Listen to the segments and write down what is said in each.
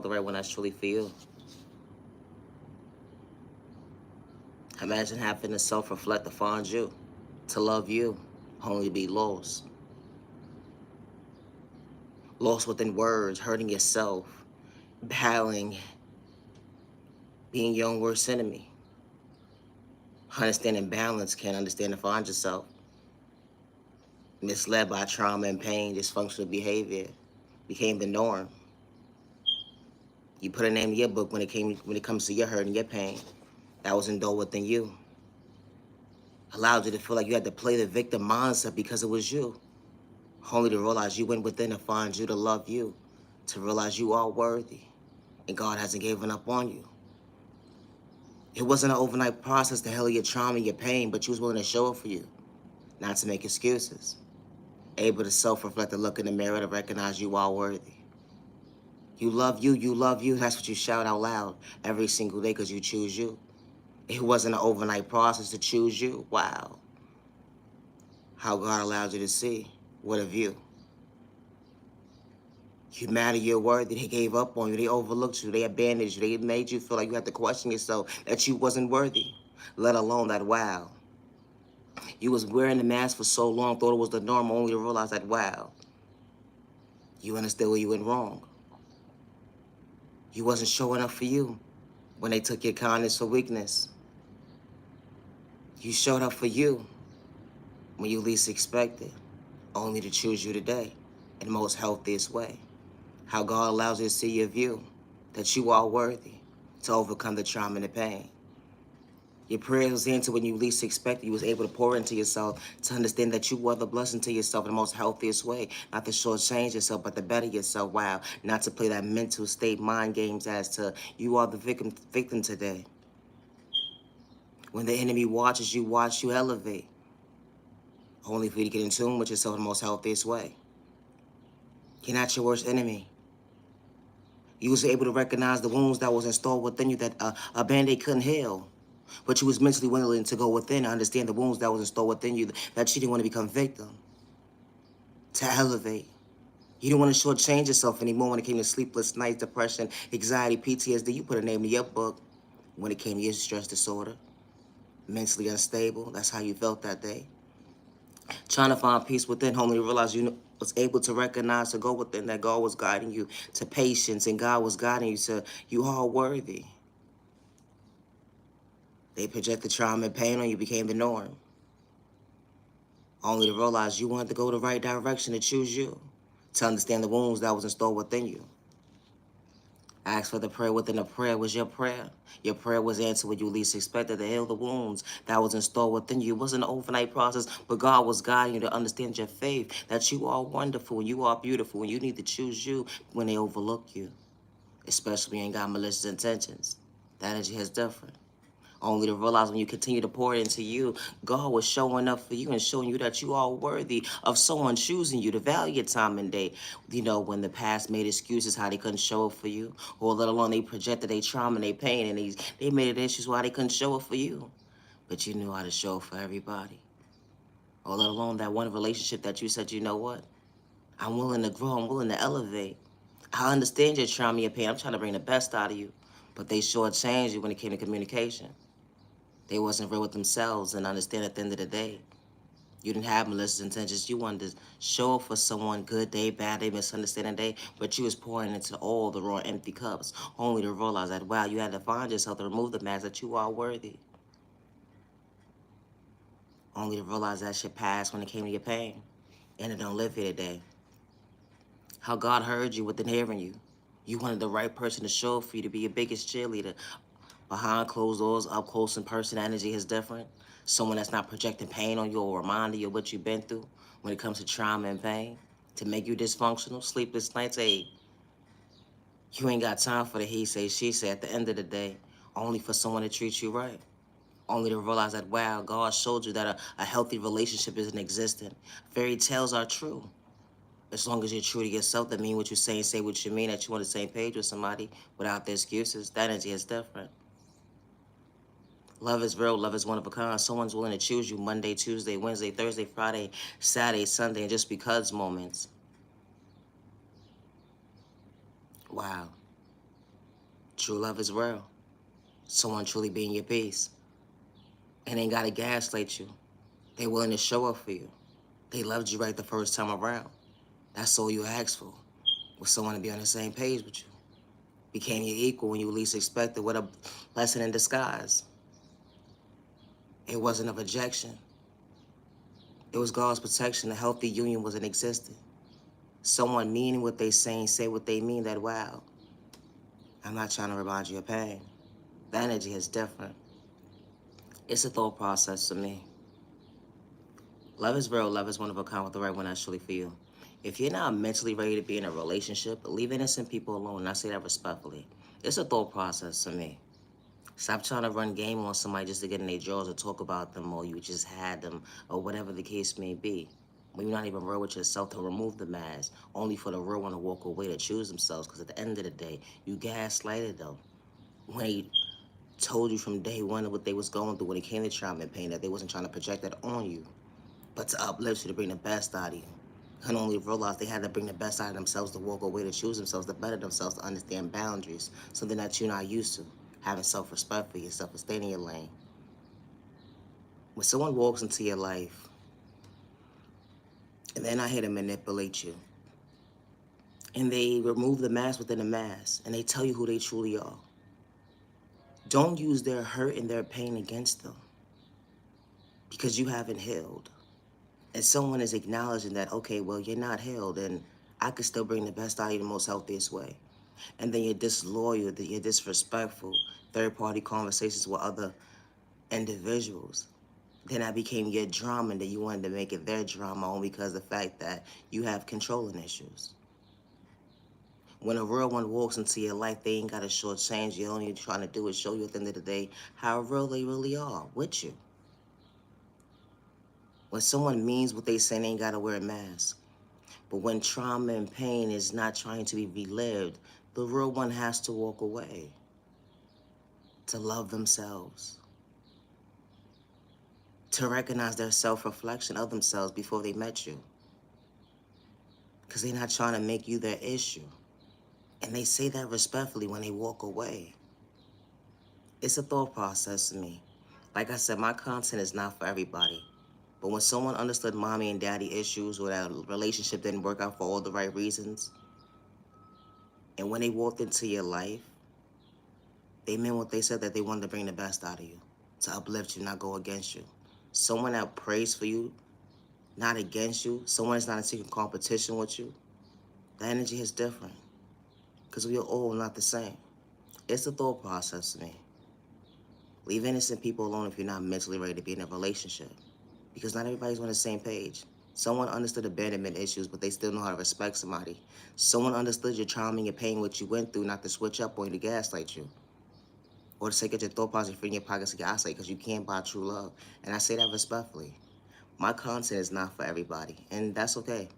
the right one that's truly for you. Imagine having to self-reflect to find you, to love you, only to be lost. Lost within words, hurting yourself, battling, being your own worst enemy. Understanding balance, can't understand to find yourself. Misled by trauma and pain, dysfunctional behavior became the norm. You put a name in your book when it comes to your hurt and your pain. That was indulged within you. Allowed you to feel like you had to play the victim mindset because it was you. Only to realize you went within to find you, to love you, to realize you are worthy, and God hasn't given up on you. It wasn't an overnight process to heal your trauma and your pain, but you was willing to show up for you, not to make excuses. Able to self-reflect and look in the mirror to recognize you are worthy. You love you, you love you. That's what you shout out loud every single day because you choose you. It wasn't an overnight process to choose you. Wow. How God allowed you to see. What a view. Humanity, you're worthy. They gave up on you. They overlooked you. They abandoned you. They made you feel like you had to question yourself, that you wasn't worthy, let alone that, wow. You was wearing the mask for so long, thought it was the norm, only to realize that, wow, you understood where you went wrong. You wasn't showing up for you when they took your kindness for weakness. You showed up for you when you least expected, only to choose you today in the most healthiest way. How God allows you to see your view, that you are worthy to overcome the trauma and the pain. Your prayers was answered when you least expected. You was able to pour into yourself to understand that you were the blessing to yourself in the most healthiest way. Not to shortchange yourself, but to better yourself. Wow. Not to play that mental state mind games as to you are the victim today. When the enemy watches you, watch you elevate. Only for you to get in tune with yourself in the most healthiest way. You're not your worst enemy. You was able to recognize the wounds that was installed within you that a Band-Aid couldn't heal. But you was mentally willing to go within and understand the wounds that was installed within you, that you didn't want to become victim, to elevate. You didn't want to shortchange yourself anymore when it came to sleepless nights, depression, anxiety, PTSD. You put a name in your book when it came to your stress disorder, mentally unstable. That's how you felt that day. Trying to find peace within, only to realize you was able to recognize, to go within, that God was guiding you to patience and God was guiding you to you are worthy. They projected trauma and pain on you, became the norm. Only to realize you wanted to go the right direction to choose you, to understand the wounds that was installed within you. Ask for the prayer within the prayer was your prayer. Your prayer was answered when you least expected, to heal the wounds that was installed within you. It wasn't an overnight process, but God was guiding you to understand your faith, that you are wonderful, you are beautiful, and you need to choose you when they overlook you, especially when you ain't got malicious intentions. That energy is different. Only to realize when you continue to pour it into you, God was showing up for you and showing you that you are worthy of someone choosing you, to value your time and day. You know, when the past made excuses how they couldn't show up for you, or let alone they projected their trauma and their pain, and they made it issues why they couldn't show up for you. But you knew how to show up for everybody. Or let alone that one relationship that you said, you know what? I'm willing to grow, I'm willing to elevate. I understand your trauma, your pain. I'm trying to bring the best out of you. But they shortchanged you when it came to communication. They wasn't real with themselves, and understand at the end of the day, you didn't have malicious intentions. You wanted to show up for someone, good day, bad day, misunderstanding day, but you was pouring into all the raw, empty cups, only to realize that, wow, you had to find yourself to remove the mask, that you are worthy. Only to realize that shit passed when it came to your pain, and it don't live here today. How God heard you within hearing you. You wanted the right person to show up for you, to be your biggest cheerleader. Behind closed doors, up close in person, energy is different. Someone that's not projecting pain on you or reminding you of what you've been through when it comes to trauma and pain to make you dysfunctional, sleepless nights. Hey, you ain't got time for the he say, she say. At the end of the day, only for someone to treat you right. Only to realize that, wow, God showed you that a healthy relationship isn't existent. Fairy tales are true. As long as you're true to yourself, that mean what you say what you mean, that you're on the same page with somebody without the excuses. That energy is different. Love is real. Love is one of a kind. Someone's willing to choose you Monday, Tuesday, Wednesday, Thursday, Friday, Saturday, Sunday, and just because moments. Wow. True love is real. Someone truly being your peace. And ain't gotta gaslight you. They willing to show up for you. They loved you right the first time around. That's all you asked for. Was someone to be on the same page with you. Became your equal when you least expected. What a blessing in disguise. It wasn't a rejection. It was God's protection. A healthy union wasn't existent. Someone meaning what they saying, say what they mean, that wow. I'm not trying to remind you of pain. The energy is different. It's a thought process to me. Love is real. Love is one of a kind with the right one actually for you. If you're not mentally ready to be in a relationship, leave innocent people alone. And I say that respectfully. It's a thought process to me. Stop trying to run game on somebody just to get in their drawers or talk about them, or you just had them, or whatever the case may be. When you're not even real with yourself, to remove the mask, only for the real one to walk away, to choose themselves. Because at the end of the day, you gaslighted them. When they told you from day one what they was going through, when it came to trauma and pain, that they wasn't trying to project that on you, but to uplift you, to bring the best out of you. And only realize they had to bring the best out of themselves, to walk away, to choose themselves, to better themselves, to understand boundaries, something that you're not used to. Having self-respect for yourself and staying in your lane. When someone walks into your life and they're not here to manipulate you, and they remove the mask within the mask, and they tell you who they truly are, don't use their hurt and their pain against them, because you haven't healed. And someone is acknowledging that, okay, well, you're not healed, and I could still bring the best out of you the most healthiest way. And then you're disloyal, that you're disrespectful, third-party conversations with other individuals. Then that became your drama, and then you wanted to make it their drama only because of the fact that you have controlling issues. When a real one walks into your life, they ain't got to shortchange you. All you're trying to do is show you at the end of the day how real they really are with you. When someone means what they say, they ain't got to wear a mask. But when trauma and pain is not trying to be relived, the real one has to walk away, to love themselves, to recognize their self-reflection of themselves before they met you. Because they're not trying to make you their issue. And they say that respectfully when they walk away. It's a thought process to me. Like I said, my content is not for everybody. But when someone understood mommy and daddy issues, or that relationship didn't work out for all the right reasons, and when they walked into your life, they meant what they said, that they wanted to bring the best out of you, to uplift you, not go against you. Someone that prays for you, not against you, someone that's not in secret competition with you, the energy is different. Because we are all not the same. It's a thought process to me. Leave innocent people alone if you're not mentally ready to be in a relationship. Because not everybody's on the same page. Someone understood abandonment issues, but they still know how to respect somebody. Someone understood your trauma and your pain, what you went through, not to switch up on you, to gaslight you. Or to say get your thought process free in your pockets to gaslight, because you can't buy true love. And I say that respectfully. My content is not for everybody, and that's okay.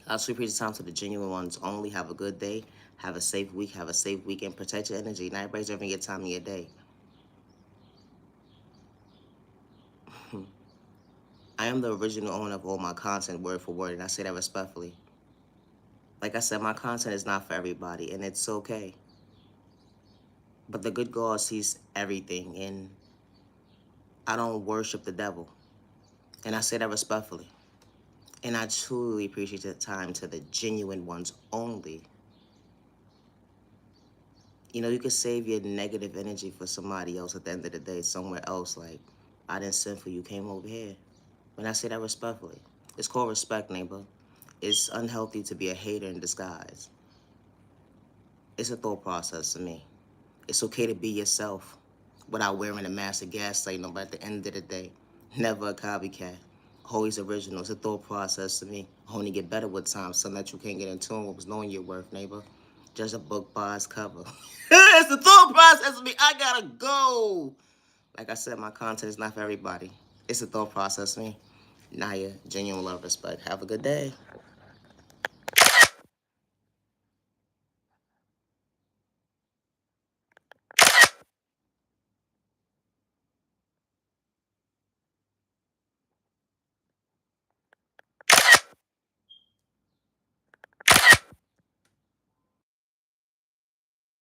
I'll sweep the time to the genuine ones only. Have a good day. Have a safe week. Have a safe weekend. Protect your energy. Not everybody's having your time in your day. I am the original owner of all my content, word for word, and I say that respectfully. Like I said, my content is not for everybody, and it's okay. But the good God sees everything, and I don't worship the devil. And I say that respectfully. And I truly appreciate the time to the genuine ones only. You know, you could save your negative energy for somebody else at the end of the day, somewhere else. Like, I didn't send for you, came over here. When I say that respectfully, it's called respect, neighbor. It's unhealthy to be a hater in disguise. It's a thought process to me. It's okay to be yourself without wearing a mask of gaslight, but at the end of the day, never a copycat. Always original. It's a thought process to me. Only get better with time. Something that you can't get in tune with was knowing your worth, neighbor. Judge a book by its cover. It's the thought process to me. I gotta go. Like I said, my content is not for everybody. It's a thought process to me. Naya, genuine love, respect. Have a good day.